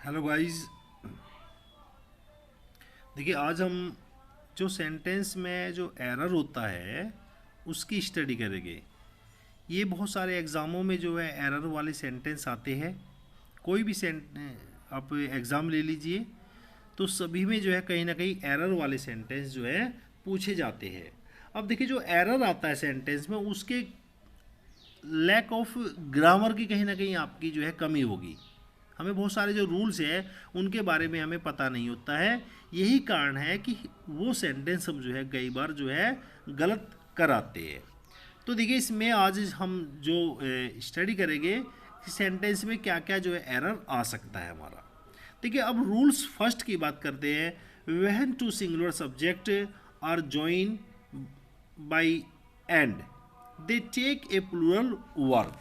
Hello guys. देखिए आज हम जो सेंटेंस में जो एरर होता है उसकी स्टडी करेंगे। ये बहुत सारे एग्ज़ामों में जो है एरर वाले सेंटेंस आते हैं। कोई भी आप एग्ज़ाम ले लीजिए तो सभी में जो है कहीं ना कहीं एरर वाले सेंटेंस जो है पूछे जाते हैं। अब देखिए जो एरर आता है सेंटेंस में उसके लैक ऑफ ग्रामर की कहीं ना कहीं आपकी जो है कमी होगी। हमें बहुत सारे जो रूल्स हैं उनके बारे में हमें पता नहीं होता है। यही कारण है कि वो सेंटेंस हम जो है कई बार जो है गलत कराते हैं। तो देखिए इसमें आज हम जो स्टडी करेंगे कि सेंटेंस में क्या क्या जो है एरर आ सकता है हमारा। देखिए अब रूल्स फर्स्ट की बात करते हैं। When two singular subject are join by and they take a plural verb.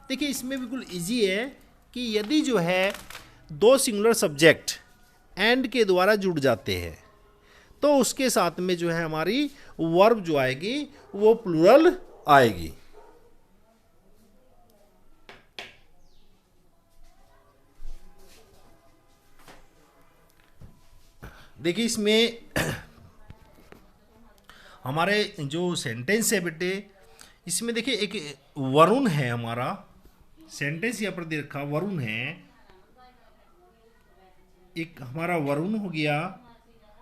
देखिए इसमें बिल्कुल इजी है कि यदि जो है दो सिंगुलर सब्जेक्ट एंड के द्वारा जुड़ जाते हैं तो उसके साथ में जो है हमारी वर्ब जो आएगी वो प्लूरल आएगी। देखिए इसमें हमारे जो सेंटेंस है बेटे, इसमें देखिए एक वरुण है हमारा सेंटेंस यहाँ पर दे रखा वरुण है। एक हमारा वरुण हो गया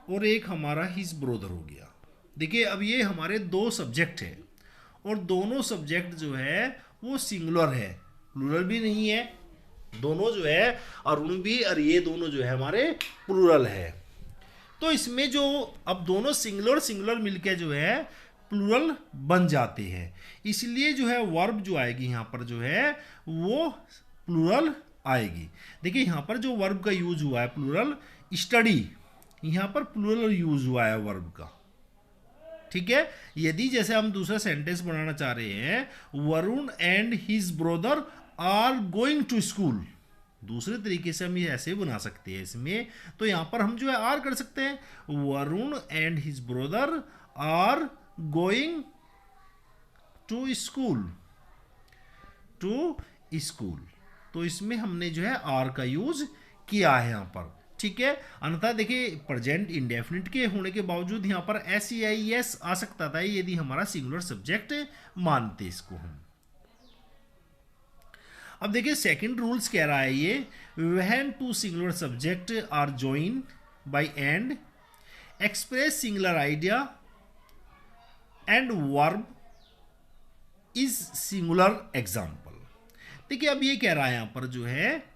और एक हमारा हिज ब्रोदर हो गया। देखिए अब ये हमारे दो सब्जेक्ट है और दोनों सब्जेक्ट जो है वो सिंगुलर है, प्लूरल भी नहीं है। दोनों जो है अरुण भी और ये दोनों जो है हमारे प्लूरल है। तो इसमें जो अब दोनों सिंगुलर सिंगुलर मिलके जो है प्लूरल बन जाते हैं, इसलिए जो है वर्ब जो आएगी यहाँ पर जो है वो प्लूरल आएगी। देखिए यहाँ पर जो वर्ब का यूज हुआ है प्लूरल, स्टडी, यहाँ पर प्लूरल यूज हुआ है वर्ब का। ठीक है, यदि जैसे हम दूसरा सेंटेंस बनाना चाह रहे हैं Varun and his brother are going to school, दूसरे तरीके से हम ये ऐसे बना सकते हैं इसमें। तो यहां पर हम जो है आर कर सकते हैं Varun and his brother are going to school, to school. तो इसमें हमने जो है आर का यूज किया है यहां पर। ठीक है, अन्यथा देखिए प्रेजेंट इंडेफिनिट के होने के बावजूद यहां पर एस ई आई एस आ सकता था यदि हमारा सिंगुलर सब्जेक्ट मानते इसको हम। अब देखिए सेकंड रूल्स कह रहा है ये, when two singular subject are join by and express singular idea and verb is singular example. देखिए अब ये कह रहा है यहां पर जो है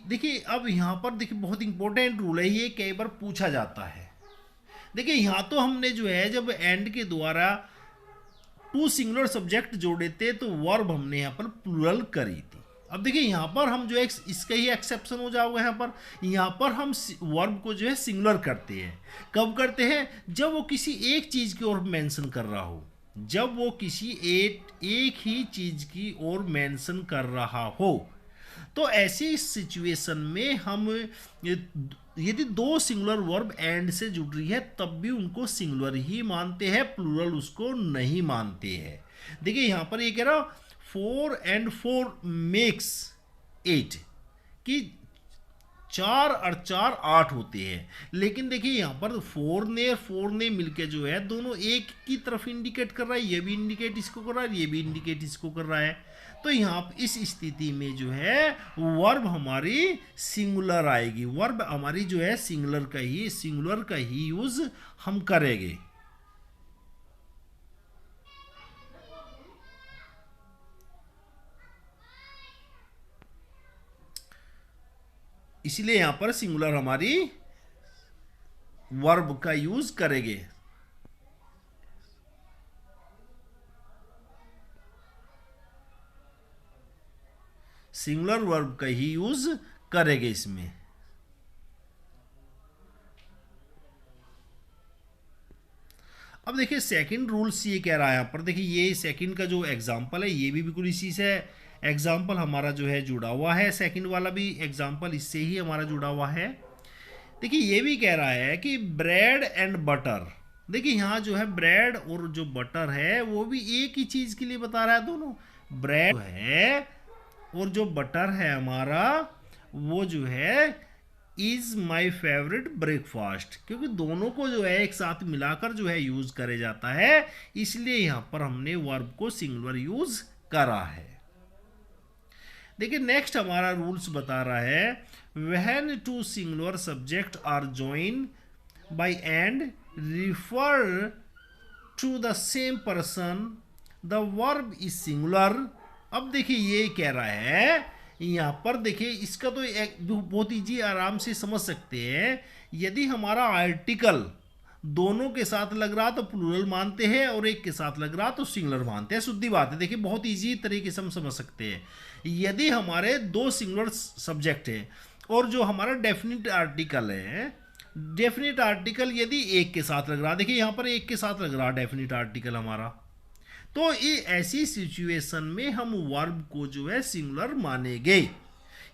देखिए अब यहां पर देखिए बहुत इंपॉर्टेंट रूल है, ये कई बार पूछा जाता है। देखिए यहां तो हमने जो है जब एंड के द्वारा टू सिंगुलर सब्जेक्ट जोड़े थे तो वर्ब हमने यहाँ पर प्लूरल करी थी। अब देखिए यहाँ पर हम जो है इसका ही एक्सेप्शन हो जाओगे, यहाँ पर हम वर्ब को जो है सिंगुलर करते हैं। कब करते हैं? जब वो किसी एक चीज की ओर मेंशन कर रहा हो, जब वो किसी एक ही चीज की ओर मेंशन कर रहा हो। तो ऐसी सिचुएशन में हम यदि दो सिंगुलर वर्ब एंड से जुड़ रही है तब भी उनको सिंगुलर ही मानते हैं, प्लूरल उसको नहीं मानते हैं। देखिए यहां पर ये कह रहा 4 and 4 मेक्स 8 कि 4 और 4 8 होते हैं। लेकिन देखिए यहाँ पर 4 ने मिलके जो है दोनों एक की तरफ इंडिकेट कर रहा है, ये भी इंडिकेट इसको कर रहा है, ये भी इंडिकेट इसको कर रहा है। तो यहाँ इस स्थिति में जो है वर्ब हमारी सिंगुलर आएगी, वर्ब हमारी जो है सिंगुलर का ही यूज हम करेंगे। इसलिए यहां पर सिंगुलर हमारी वर्ब का यूज करेंगे। सिंगुलर वर्ब का ही यूज करेंगे इसमें। अब देखिए सेकंड रूल्स ये कह रहा है यहाँ पर, देखिए ये सेकंड का जो एग्जांपल है ये भी बिल्कुल इसी से एग्जांपल हमारा जो है जुड़ा हुआ है। सेकंड वाला भी एग्जांपल इससे ही हमारा जुड़ा हुआ है। देखिए ये भी कह रहा है कि ब्रेड एंड बटर। देखिए यहाँ जो है ब्रेड और जो बटर है वो भी एक ही चीज के लिए बता रहा है, दोनों ब्रेड है और जो बटर है हमारा वो जो है इज माई फेवरेट ब्रेकफास्ट, क्योंकि दोनों को जो है एक साथ मिलाकर जो है यूज करे जाता है, इसलिए यहां पर हमने वर्ब को सिंगुलर यूज करा है। देखिए नेक्स्ट हमारा रूल्स बता रहा है when two singular subject are join by and refer to the same person the verb is singular. अब देखिए ये कह रहा है यहाँ पर, देखिए इसका तो एक बहुत इजी आराम से समझ सकते हैं। यदि हमारा आर्टिकल दोनों के साथ लग रहा तो प्लूरल मानते हैं और एक के साथ लग रहा तो सिंगुलर मानते हैं, सीधी बात है। देखिए बहुत इजी तरीके से हम समझ सकते हैं। यदि हमारे दो सिंगुलर सब्जेक्ट है और जो हमारा डेफिनेट आर्टिकल है, डेफिनेट आर्टिकल यदि एक के साथ लग रहा, देखिए यहाँ पर एक के साथ लग रहा डेफिनेट आर्टिकल हमारा, तो ये ऐसी सिचुएशन में हम वर्ब को जो है सिंगुलर मानेंगे।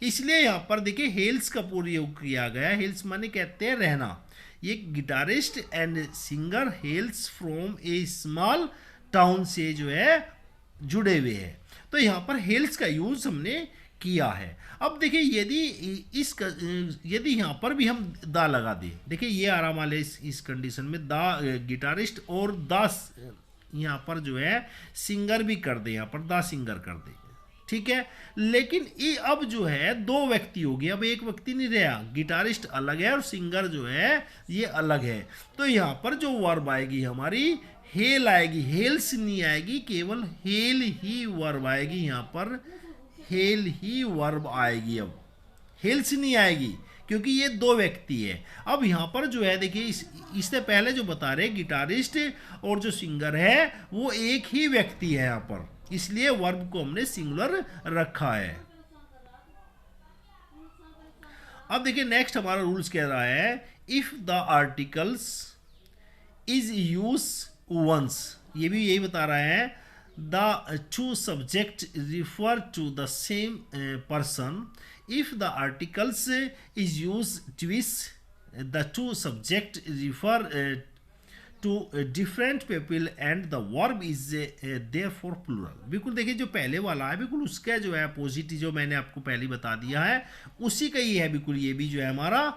इसलिए यहाँ पर देखिए हेल्स का प्रयोग किया गया। हेल्स माने कहते हैं रहना। ये guitarist and singer हेल्स from A small town से जो है जुड़े हुए हैं, तो यहाँ पर हेल्स का यूज हमने किया है। अब देखिए यदि यहाँ पर भी हम दा लगा दें, देखिए ये आराम वाले इस कंडीशन में दा गिटारिस्ट और दास यहाँ पर जो है सिंगर भी कर दे, यहाँ पर दा सिंगर कर दे, ठीक है। लेकिन ये अब जो है दो व्यक्ति हो गए, अब एक व्यक्ति नहीं रहा, गिटारिस्ट अलग है और सिंगर जो है ये अलग है। तो यहाँ पर जो वर्ब आएगी हमारी हेल आएगी, हेल्स नहीं आएगी, केवल हेल ही वर्ब आएगी। यहाँ पर हेल ही वर्ब आएगी, अब हेल्स नहीं आएगी क्योंकि ये दो व्यक्ति है। अब यहाँ पर जो है देखिए इससे पहले जो बता रहे गिटारिस्ट और जो सिंगर है वो एक ही व्यक्ति है यहाँ पर, इसलिए वर्ब को हमने सिंगुलर रखा है। अब देखिए नेक्स्ट हमारा रूल्स कह रहा है if the articles is use once, ये भी यही बता रहा है the two subject refer to the same person. If the articles is used twice, the two subject refer to different people and the verb is therefore plural। बिल्कुल देखिए जो पहले वाला है बिल्कुल उसका जो है अपोजिट जो मैंने आपको पहले बता दिया है उसी का ही है बिल्कुल, ये भी जो है हमारा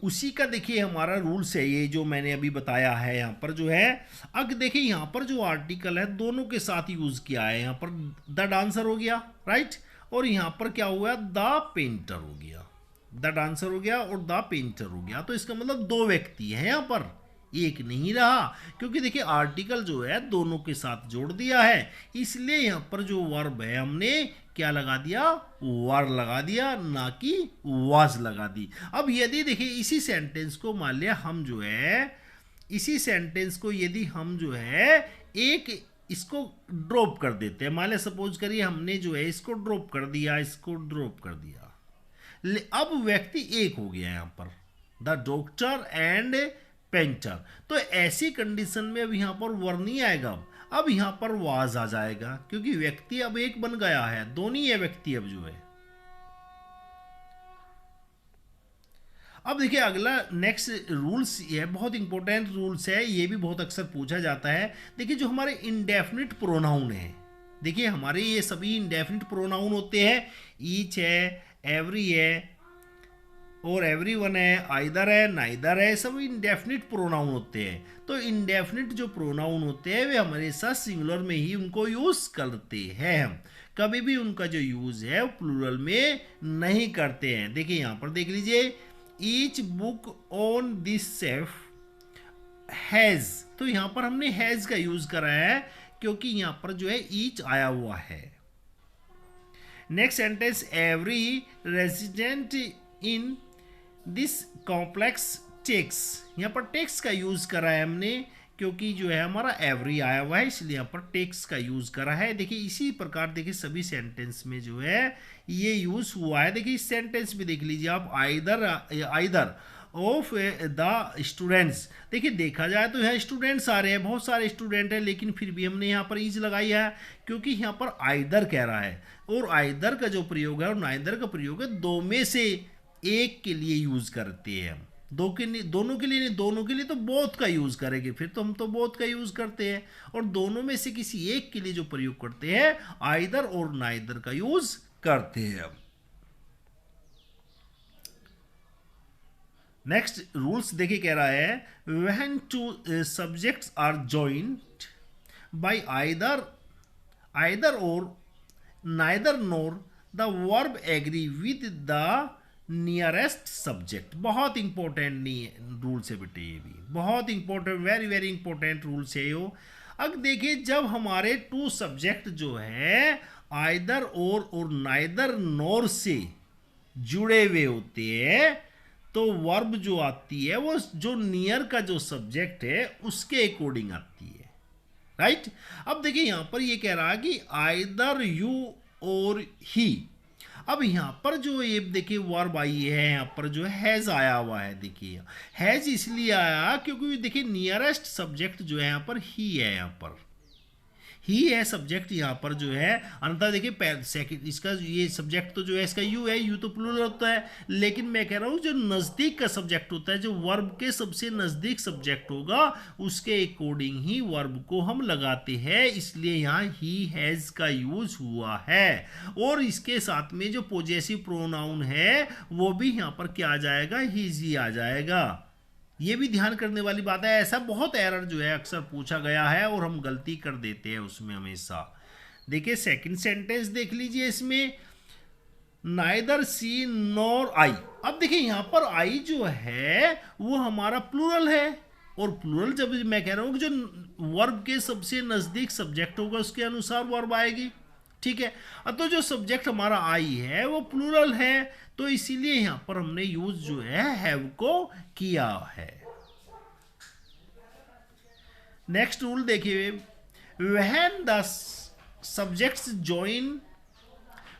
उसी का देखिए हमारा रूल्स है, ये जो मैंने अभी बताया है। यहाँ पर जो है अब देखिए यहाँ पर जो आर्टिकल है दोनों के साथ यूज किया है। यहाँ पर द डांसर हो गया, राइट, और यहाँ पर क्या हुआ द पेंटर हो गया, द डांसर हो गया और द पेंटर हो गया। तो इसका मतलब दो व्यक्ति हैं यहाँ पर, एक नहीं रहा, क्योंकि देखिए आर्टिकल जो है दोनों के साथ जोड़ दिया है, इसलिए यहाँ पर जो वर्ब है हमने क्या लगा दिया, वर लगा दिया, ना कि वाज लगा दी। अब यदि देखिए इसी सेंटेंस को मान लिया हम जो है, इसी सेंटेंस को यदि हम जो है एक इसको ड्रॉप कर देते हैं, मान लिया सपोज करिए हमने जो है इसको ड्रॉप कर दिया, इसको ड्रॉप कर दिया, अब व्यक्ति एक हो गया यहाँ पर द डॉक्टर एंड पेंटर। तो ऐसी कंडीशन में अब यहाँ पर वर नहीं आएगा, अब यहाँ पर वाज आ जाएगा, क्योंकि व्यक्ति अब एक बन गया है, दोनों ही है व्यक्ति अब जो है। अब देखिए अगला नेक्स्ट रूल्स ये बहुत इंपॉर्टेंट रूल्स है, ये भी बहुत अक्सर पूछा जाता है। देखिए जो हमारे इंडेफिनिट प्रोनाउन है, देखिए हमारे ये सभी इंडेफिनिट प्रोनाउन होते हैं, ईच है, एवरी है और एवरीवन है, आइदर है, नाइदर है, सब इंडेफिनिट प्रोनाउन होते हैं। तो इंडेफिनिट जो प्रोनाउन होते हैं वे हमेशा सिंगुलर में ही उनको यूज करते हैं, हम कभी भी उनका जो यूज है वो प्लूरल में नहीं करते हैं। देखिए यहाँ पर देख लीजिए each book on this shelf has, तो यहाँ पर हमने हैज का यूज करा है क्योंकि यहाँ पर जो है ईच आया हुआ है। Next sentence every resident in this complex takes, यहाँ पर टेक्स का यूज करा है हमने क्योंकि जो है हमारा एवरी आया हुआ है, इसलिए यहाँ पर टेक्स का यूज करा है। देखिए इसी प्रकार देखिए सभी सेंटेंस में जो है ये यूज हुआ है। देखिए इस सेंटेंस में देख लीजिए आप आइदर ऑफ द स्टूडेंट्स, देखिए देखा जाए तो यहाँ स्टूडेंट्स आ रहे हैं, बहुत सारे स्टूडेंट हैं, लेकिन फिर भी हमने यहाँ पर इज लगाई है क्योंकि यहाँ पर आइदर कह रहा है, और आइदर का जो प्रयोग है और नाइदर का प्रयोग है दो में से एक के लिए यूज करते हैं हम। दोनों के लिए नहीं, दोनों के लिए तो बोथ का यूज करेंगे, फिर तो हम तो बोथ का यूज करते हैं, और दोनों में से किसी एक के लिए जो प्रयोग करते हैं आइदर और नाइदर का यूज करते हैं। नेक्स्ट रूल्स देखिए, कह रहा है when two subjects are joined by either or neither nor the verb agree with the nearest subject. बहुत इंपॉर्टेंट नहीं रूल्स है बेटे, ये भी बहुत important, very very important rules है यो। अब देखिए, जब हमारे टू सब्जेक्ट जो है आइदर और नाइदर नोर से जुड़े हुए होते हैं, तो वर्ब जो आती है वो जो नियर का जो सब्जेक्ट है उसके अकॉर्डिंग आती है, राइट। अब देखिए यहां पर ये कह रहा है कि आइदर यू और ही। अब यहाँ पर जो ये देखिए वर्ब आई है, यहाँ पर जो हैज आया हुआ है, देखिए हैज इसलिए आया क्योंकि देखिए नियरेस्ट सब्जेक्ट जो है यहाँ पर ही है, यहाँ पर ही है सब्जेक्ट यहाँ पर जो है। अन्यथा देखिए सेकंड इसका ये सब्जेक्ट तो जो है इसका यू है, यू तो प्लूरल होता है, लेकिन मैं कह रहा हूँ जो नज़दीक का सब्जेक्ट होता है, जो वर्ब के सबसे नज़दीक सब्जेक्ट होगा उसके अकॉर्डिंग ही वर्ब को हम लगाते हैं, इसलिए यहाँ ही हैज़ का यूज हुआ है। और इसके साथ में जो पॉजेसिव प्रोनाउन है वो भी यहाँ पर क्या आ जाएगा, हीज ही आ जाएगा। ये भी ध्यान करने वाली बात है, ऐसा बहुत एरर जो है अक्सर पूछा गया है और हम गलती कर देते हैं उसमें हमेशा। देखिए सेकंड सेंटेंस देख लीजिए, इसमें नाइदर सी नॉर आई। अब देखिए यहाँ पर आई जो है वो हमारा प्लूरल है, और प्लूरल जब मैं कह रहा हूँ कि जो वर्ब के सबसे नज़दीक सब्जेक्ट होगा उसके अनुसार वर्ब आएगी, ठीक है। तो जो सब्जेक्ट हमारा आई है वो प्लूरल है, तो इसीलिए यहां पर हमने यूज जो है हैव को किया है। नेक्स्ट रूल देखिए, when the subjects join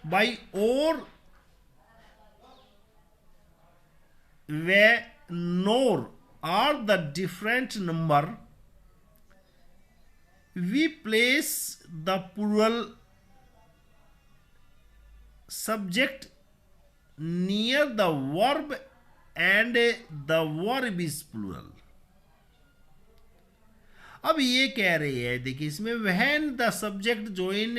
by or वे nor are the different number, we place the plural subject near the verb and the verb is plural। अब ये कह रही है, देखिए इसमें when the subject join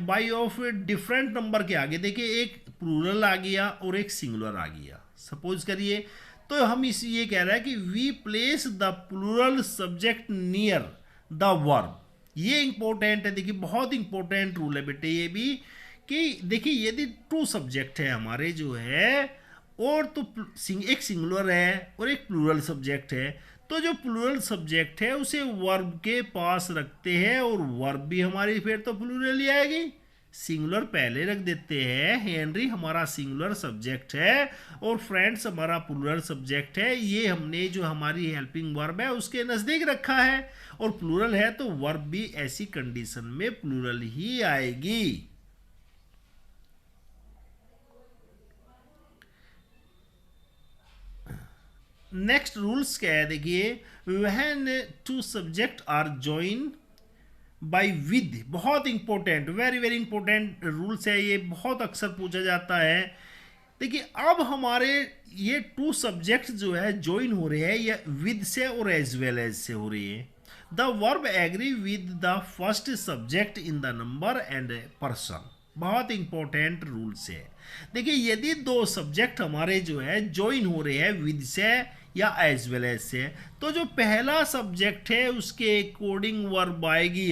by of different number के आगे देखिए एक प्लूरल आ गया और एक सिंगुलर आ गया, सपोज करिए, तो हम इस ये कह रहा है कि we place the plural subject near the verb। ये इंपॉर्टेंट है, देखिए बहुत इंपॉर्टेंट रूल है बेटे ये भी, कि देखिए यदि टू सब्जेक्ट है हमारे जो है, और तो एक सिंगुलर है और एक प्लूरल सब्जेक्ट है, तो जो प्लूरल सब्जेक्ट है उसे वर्ब के पास रखते हैं, और वर्ब भी हमारी फिर तो प्लूरल ही आएगी। सिंगुलर पहले रख देते हैं, हेनरी हमारा सिंगुलर सब्जेक्ट है और फ्रेंड्स हमारा प्लूरल सब्जेक्ट है, ये हमने जो हमारी हेल्पिंग वर्ब है उसके नज़दीक रखा है, और प्लूरल है तो वर्ब भी ऐसी कंडीशन में प्लूरल ही आएगी। नेक्स्ट रूल्स क्या है देखिए, when two subject are join by with, बहुत important, very very important rules है ये, बहुत अक्सर पूछा जाता है। देखिए अब हमारे ये टू सब्जेक्ट जो है ज्वाइन हो रहे हैं ये विद से और एज वेल एज से हो रही है। The verb agree with the first subject in the number and person, बहुत इंपॉर्टेंट रूल्स है। देखिए यदि दो सब्जेक्ट हमारे जो है ज्वाइन हो रहे हैं विद से या एज वेल एज से, तो जो पहला सब्जेक्ट है उसके अकॉर्डिंग वर्ब आएगी।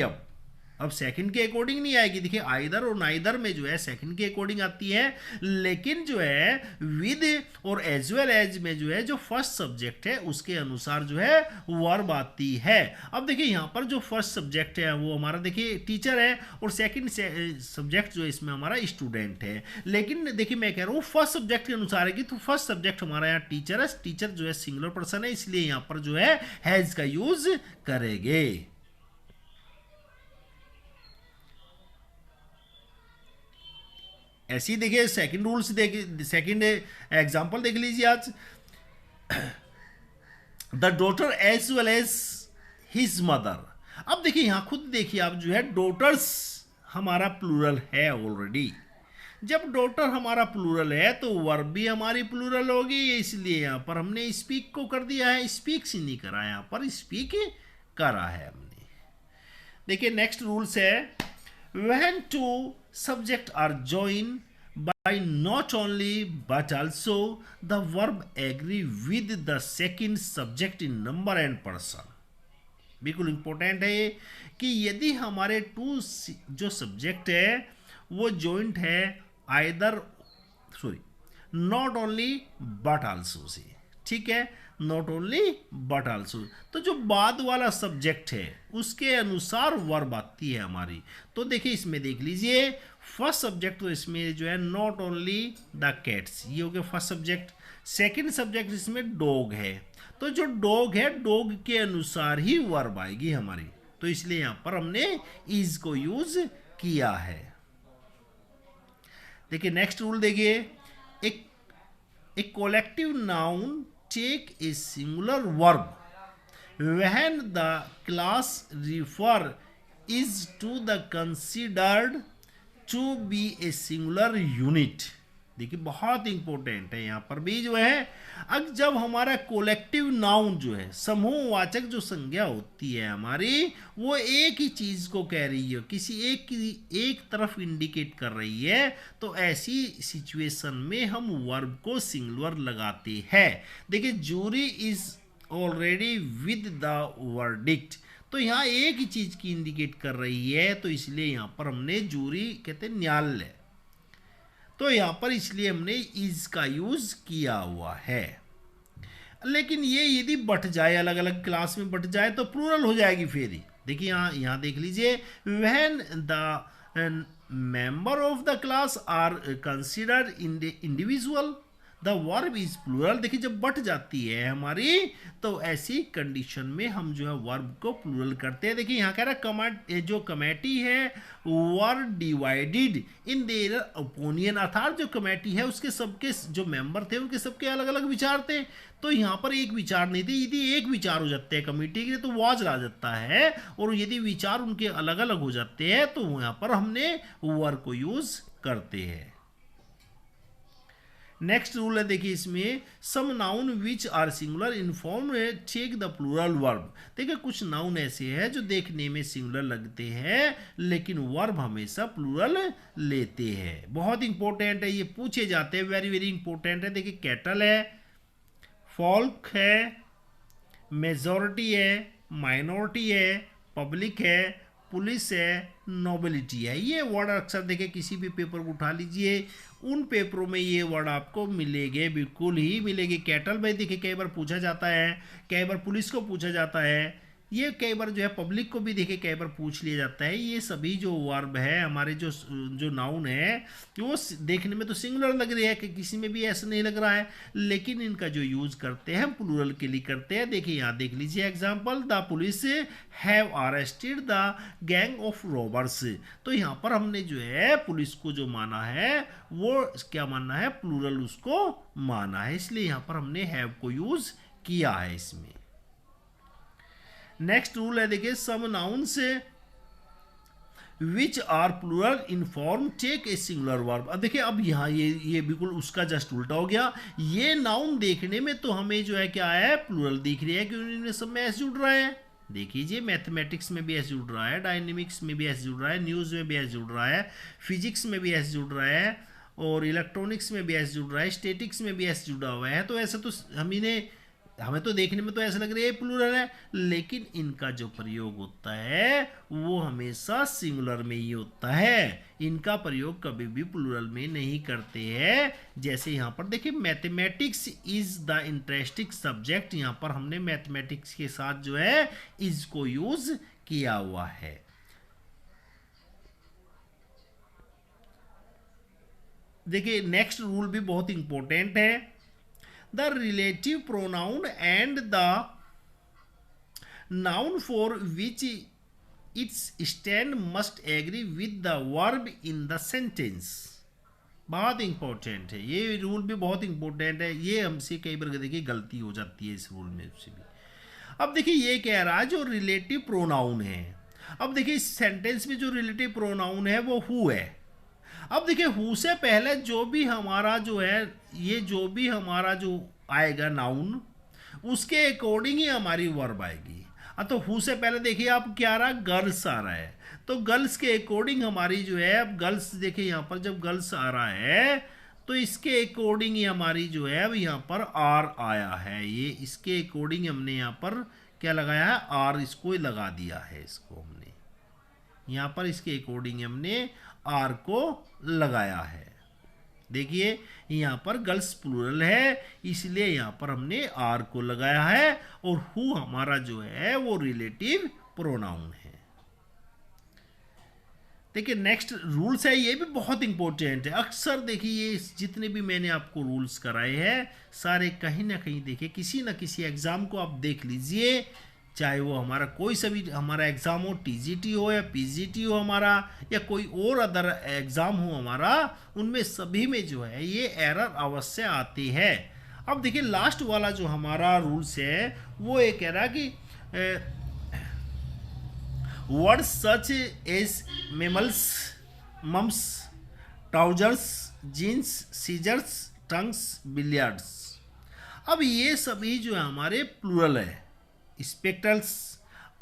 अब सेकंड के अकॉर्डिंग नहीं आएगी, देखिए आइदर और नाइदर में जो है सेकंड के अकॉर्डिंग आती है, लेकिन जो है विद और एज वेल एज में जो है जो फर्स्ट सब्जेक्ट है उसके अनुसार जो है वर्ब आती है। अब देखिए यहाँ पर जो फर्स्ट सब्जेक्ट है वो हमारा देखिए टीचर है, और सेकंड सब्जेक्ट जो है इसमें हमारा स्टूडेंट है, लेकिन देखिए मैं कह रहा हूँ फर्स्ट सब्जेक्ट के अनुसार है कि तो फर्स्ट सब्जेक्ट हमारा यहाँ टीचर है, टीचर जो है सिंगुलर पर्सन है, इसलिए यहाँ पर जो है हैज का यूज करेंगे। ऐसी देखिए सेकंड रूल्स देखिए, सेकंड एग्जांपल देख लीजिए आज, the daughter as well as his mother. अब देखिए यहां खुद देखिए आप जो है डॉटर्स हमारा प्लूरल है ऑलरेडी, जब डॉटर हमारा प्लूरल है तो वर्ब भी हमारी प्लूरल होगी, इसलिए यहाँ पर हमने स्पीक को कर दिया है, स्पीक्स नहीं करा, यहाँ पर स्पीक करा है हमने। देखिए नेक्स्ट रूल्स है, when two subject are join by not only but also the verb agree with the second subject in number and person। बिल्कुल इंपॉर्टेंट है ये कि यदि हमारे टू जो सब्जेक्ट है वो जॉइंट है either not only but also say, ठीक है, नॉट ओनली बट आल्सो, तो जो बाद वाला सब्जेक्ट है उसके अनुसार वर्ब आती है हमारी। तो देखिए इसमें देख लीजिए फर्स्ट सब्जेक्ट तो इसमें जो है नॉट ओनली द कैट्स, ये हो गया फर्स्ट सब्जेक्ट। सेकंड सब्जेक्ट इसमें डॉग है, तो जो डॉग है डॉग के अनुसार ही वर्ब आएगी हमारी, तो इसलिए यहां पर हमने इज को यूज किया है। देखिए नेक्स्ट रूल देखिए, एक collective noun take a singular verb when the class refer is to the considered to be a singular unit. देखिए बहुत इंपॉर्टेंट है यहाँ पर भी जो है, अब जब हमारा कोलेक्टिव नाउन जो है समूहवाचक जो संज्ञा होती है हमारी, वो एक ही चीज को कह रही है, किसी एक तरफ इंडिकेट कर रही है, तो ऐसी सिचुएशन में हम वर्ब को सिंगुलर लगाते हैं। देखिए jury is already with the verdict, तो यहाँ एक ही चीज की इंडिकेट कर रही है, तो इसलिए यहाँ पर हमने जूरी कहते हैं न्यायालय, तो यहाँ पर इसलिए हमने इज का यूज किया हुआ है। लेकिन ये यदि बट जाए, अलग अलग क्लास में बट जाए तो प्लूरल हो जाएगी फिर ही। देखिए यहाँ देख लीजिए, when the member of the class are considered individual the verb is plural. देखिए जब बट जाती है हमारी तो ऐसी कंडीशन में हम जो है वर्ब को प्लूरल करते हैं। देखिए यहाँ कह रहा है जो कमेटी है were divided in their opinion, अर्थात जो कमेटी है उसके सबके जो मेंबर थे उनके सबके अलग अलग विचार थे, तो यहाँ पर एक विचार नहीं थे। यदि एक विचार हो जाते हैं कमेटी के तो वाज आ जाता है, और यदि विचार उनके अलग अलग हो जाते हैं तो यहाँ पर हमने वर्ब को यूज करते हैं। नेक्स्ट रूल है देखिए इसमें, some noun which are singular in form take the plural verb. देखिए कुछ नाउन ऐसे हैं जो देखने में सिंगुलर लगते हैं लेकिन वर्ब हमेशा प्लूरल लेते हैं। बहुत इंपॉर्टेंट है, ये पूछे जाते हैं, वेरी वेरी इंपॉर्टेंट है। देखिए कैटल है, फॉल्क है, मेजॉरिटी है, माइनॉरिटी है, पब्लिक है, पुलिस है, नोबिलिटी है। ये वर्ड अक्सर देखिए किसी भी पेपर को उठा लीजिए, उन पेपरों में ये वर्ड आपको मिलेंगे, बिल्कुल ही मिलेंगे। कैटल भाई देखिए कई बार पूछा जाता है, कई बार पुलिस को पूछा जाता है, ये कई बार जो है पब्लिक को भी देखिए कई बार पूछ लिया जाता है। ये सभी जो वर्ब है हमारे जो नाउन है वो देखने में तो सिंगुलर लग रही है कि किसी में भी ऐसा नहीं लग रहा है, लेकिन इनका जो यूज करते हैं प्लूरल के लिए करते हैं। देखिए यहाँ देख लीजिए example, the police have arrested the gang of robbers. तो यहाँ पर हमने जो है पुलिस को जो माना है वो क्या माना है, प्लूरल उसको माना है, इसलिए यहाँ पर हमने हैव को यूज किया है इसमें। नेक्स्ट रूल है देखिए, some nouns which are plural in form take a singular verb. अब देखिए अब यहाँ ये बिल्कुल उसका जस्ट उल्टा हो गया। ये नाउन देखने में तो हमें जो है क्या है, प्लूरल दिख रही है क्योंकि इनमें सब में एस जुड़ रहा है। देखिए मैथमेटिक्स में भी एस जुड़ रहा है, डायनेमिक्स में भी एस जुड़ रहा है, न्यूज़ में भी एस जुड़ रहा है, फिजिक्स में भी एस जुड़ रहा है, और इलेक्ट्रॉनिक्स में भी एस जुड़ रहा है, स्टैटिक्स में भी एस जुड़ा हुआ है। तो ऐसा तो हमें तो देखने में तो ऐसा लग रहा है प्लूरल है, लेकिन इनका जो प्रयोग होता है वो हमेशा सिंगुलर में ही होता है, इनका प्रयोग कभी भी प्लूरल में नहीं करते हैं। जैसे यहाँ पर देखिए mathematics is the interesting subject, यहाँ पर हमने मैथमेटिक्स के साथ जो है इज को यूज किया हुआ है। देखिए नेक्स्ट रूल भी बहुत इंपॉर्टेंट है, the relative pronoun and the noun for which its stand must agree with the verb in the sentence। बहुत इंपॉर्टेंट है ये रूल भी, बहुत इंपॉर्टेंट है ये, हमसे कई बार देखिए गलती हो जाती है इस रूल में से भी। अब देखिए ये कह रहा है जो रिलेटिव प्रोनाउन है, अब देखिए इस सेंटेंस में जो रिलेटिव प्रोनाउन है वो हु है। अब देखिए हु से पहले जो भी हमारा जो है, ये जो भी हमारा जो आएगा नाउन, उसके अकॉर्डिंग ही हमारी वर्ब आएगी। तो हु से पहले देखिए आप क्या आ रहा है, गर्ल्स आ रहा है, तो गर्ल्स के अकॉर्डिंग हमारी जो है, अब गर्ल्स देखिए यहाँ पर जब गर्ल्स आ रहा है तो इसके अकॉर्डिंग ही हमारी जो है अब यहाँ पर आर आया है। ये इसके अकॉर्डिंग हमने यहाँ पर क्या लगाया है, आर इसको लगा दिया है, इसको हमने यहाँ पर इसके अकॉर्डिंग हमने आर को लगाया है। देखिए यहाँ पर गर्ल्स प्लूरल है, इसलिए यहाँ पर हमने आर को लगाया है, और हु हमारा जो है वो रिलेटिव प्रोनाउन है। देखिए नेक्स्ट रूल्स है, ये भी बहुत इंपॉर्टेंट है। अक्सर देखिए ये जितने भी मैंने आपको रूल्स कराए हैं सारे कहीं ना कहीं देखिए किसी ना किसी एग्जाम को आप देख लीजिए, चाहे वो हमारा कोई सा भी हमारा एग्ज़ाम हो, टीजीटी हो या पीजीटी हो हमारा, या कोई और अदर एग्ज़ाम हो हमारा, उनमें सभी में जो है ये एरर अवश्य आती है। अब देखिए लास्ट वाला जो हमारा रूल्स है वो ये कह रहा है कि words such as mammals, mumps, trousers, jeans, scissors, tongs, billiards. अब ये सभी जो है हमारे प्लूरल है। Spectacles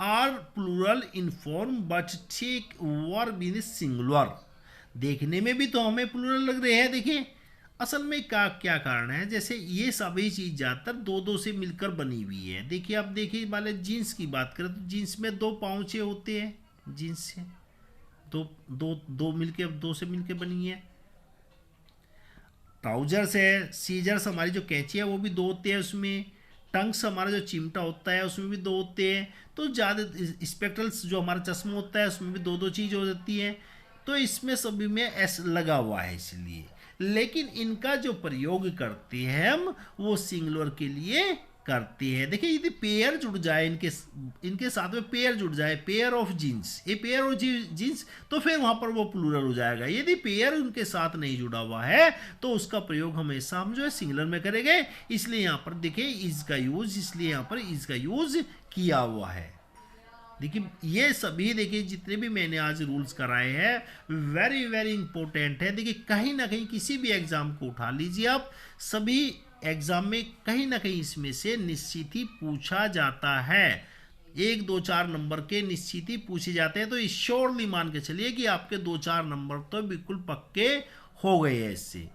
are plural in form but take verb in singular. देखने में भी तो हमें प्लूरल लग रहे हैं, देखिए असल में क्या कारण है, जैसे ये सभी चीज़ ज़्यादातर दो दो से मिलकर बनी हुई है। देखिए आप देखिए मान लीजिए जीन्स की बात करें तो जीन्स में दो पाँचे होते हैं, जीन्स से दो दो दो मिलके दो से मिलके बनी है। ट्राउजर्स है, सीजर्स हमारी जो कैंची है वो भी दो होते हैं उसमें, टंग्स हमारा जो चिमटा होता है उसमें भी दो होते हैं, तो ज़्यादा स्पेक्ट्रल्स जो हमारा चश्मा होता है उसमें भी दो दो चीज़ हो जाती है, तो इसमें सभी में एस लगा हुआ है इसलिए। लेकिन इनका जो प्रयोग करते हैं हम वो सिंगुलर के लिए करते हैं। देखिए यदि पेयर जुड़ जाए इनके साथ में पेयर जुड़ जाए, पेयर ऑफ जीन्स, ये पेयर ऑफ जीन्स, तो फिर वहां पर वो प्लूरल हो जाएगा। यदि पेयर उनके साथ नहीं जुड़ा हुआ है तो उसका प्रयोग हमेशा हम जो है सिंगुलर में करेंगे। इसलिए यहाँ पर देखिए इज का यूज, इसलिए यहाँ पर इज का यूज किया हुआ है। देखिए ये सभी देखिए जितने भी मैंने आज रूल्स कराए हैं वेरी वेरी इंपॉर्टेंट है। देखिए कहीं ना कहीं किसी भी एग्जाम को उठा लीजिए आप, सभी एग्जाम में कहीं ना कहीं इसमें से निश्चित ही पूछा जाता है, 1 2 4 नंबर के निश्चित ही पूछे जाते हैं। तो श्योरली मान के चलिए कि आपके 2 4 नंबर तो बिल्कुल पक्के हो गए हैं इससे।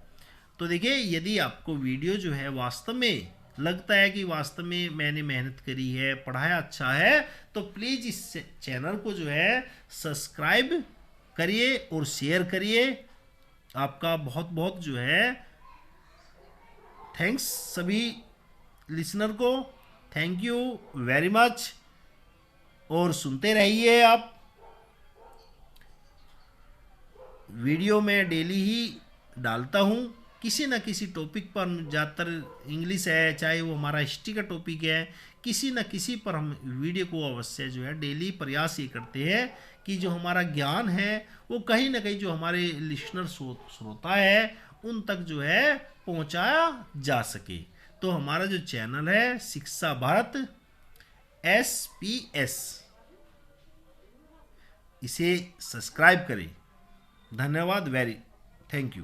तो देखिए यदि आपको वीडियो जो है वास्तव में लगता है कि वास्तव में मैंने मेहनत करी है, पढ़ाया अच्छा है, तो प्लीज़ इस चैनल को जो है सब्सक्राइब करिए और शेयर करिए। आपका बहुत बहुत जो है थैंक्स सभी लिसनर को, थैंक यू वेरी मच। और सुनते रहिए आप, वीडियो में डेली ही डालता हूँ किसी न किसी टॉपिक पर, ज़्यादातर इंग्लिश है चाहे वो हमारा हिस्ट्री का टॉपिक है, किसी न किसी पर हम वीडियो को अवश्य जो है डेली प्रयास ये करते हैं कि जो हमारा ज्ञान है वो कहीं ना कहीं जो हमारे लिसनर श्रोता है उन तक जो है पहुंचाया जा सके। तो हमारा जो चैनल है शिक्षा भारत SPS, इसे सब्सक्राइब करें। धन्यवाद, वेरी थैंक यू।